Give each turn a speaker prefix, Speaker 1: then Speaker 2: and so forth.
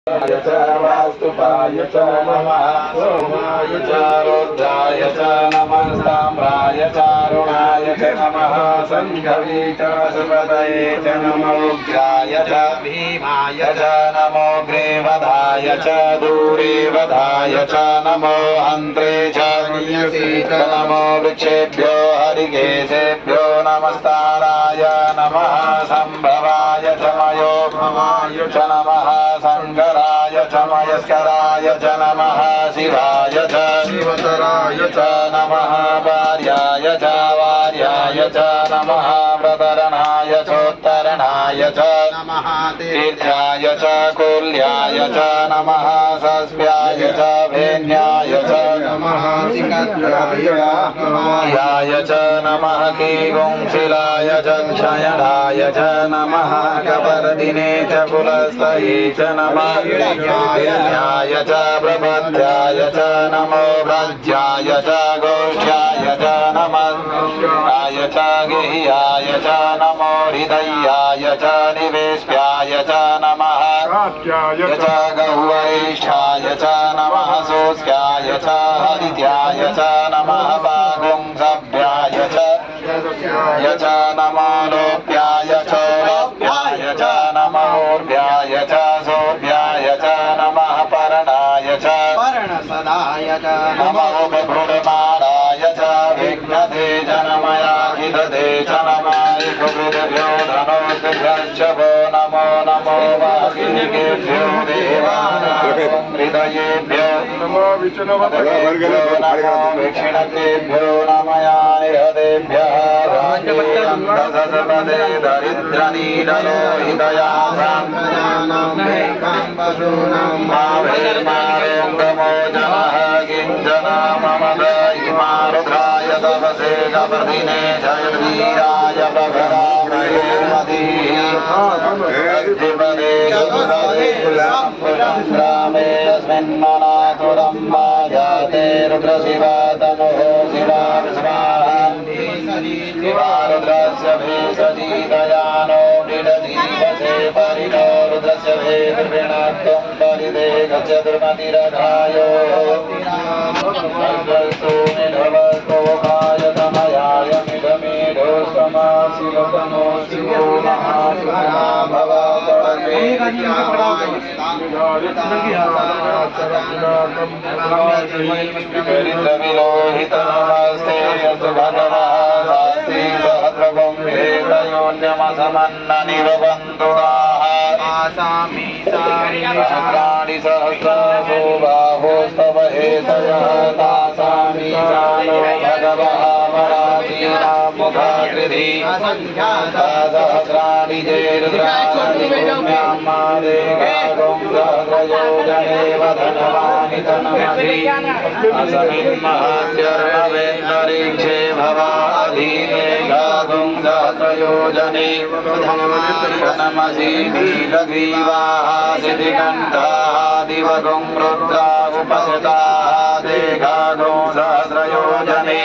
Speaker 1: वास्तुपाय च नमः सोमाय च रुद्राय च नमः ताम्राय च अरुणाय च नमः संघवे च सुपतये च नमो उग्राय च भीमाय च नमो ग्रीवधाय च दूरीवधाय च नमो हन्त्रे च नियसे च नमो वृक्षेभ्यो हरिकेशेभ्यो नमस्ताराय नमः संभवाय च मयोभवाय च नमः शंकराय च मयस्कराय च नमः शिवाय च शिवतराय च नमः वार्याय च वार्याय च नमः प्रतरणाय चोत्तरणाय च नमः तीर्थ्याय च कुल्याय च नमः सस्याय च भेन्याय च नमः सिकत्राय च नमः कीगुंशिलाय च क्षयणाय च नमः कपर्दिने च पुलस्तये च नमः विद्याय च प्रपद्याय च नमो व्रज्याय च गोष्ठ्याय च नमः आय च गेह्याय च नमो हृदयाय च निवेश्याय च नमः च गौवैष्ठाय च नमः सोऽस्याय च हरित्याय च नमः पागुंसभ्याय च नमो लोप्याय च लोप्याय च नमोर्भ्याय च सोऽभ्याय च नमः पर्णाय च पर्णसदाय च नमो विभुडमाराय च विघ्नते च नमयाखिदते च नमः इकुभ्यो धनोद्भ्यश्च वो नमो नमो वाग्देवेभ्यो देवानां हृदयेभ्यो नमो विष्णुपतये नमो विक्षिणकेभ्यो नमयानिहतेभ्यः राजपदे दरिद्रनीललोहितया मावेर्मारोङ्गमोजनः किञ्जनाममदयिमारुद्राय तपसे कप्रदिने जयवीराय प्रभरामहेर्मदीपदे ग्रामे अस्मिन्मनातुरं जाते रुद्रशिवा तनुः शिवा रुद्रस्य भेषजी दयानो निडजीवसे परिणो रुद्रस्य भेर्विणात्वं परिदेहस्य दुर्मतिरघायो सर्वस्तु निधवस्तोकाय तमयाय मिदमेढोस्तमाशिवतमो शिवो महासुखा भव विलोहितनमस्ते यस्तु भगवः सहस्रगुंभेतयोन्यमसमन्ननिर्वन्तु आसामि शुक्राणि सहस्रशो बाहोस्तव हेतयः तासामि जानो भगवः पराचीनां मुखाकृति सहस्राणि सहस्रयोजनेव धनवानि धनमति असमिन्महात्यर्णवेन्दरीक्षे भवाधीने गागुं सहस्रयोजने धनमसि नीलग्रीवाः सिद्धिकण्ठाः दिवगुं रुद्रा उपसृताः देगागुं सहस्रयोजने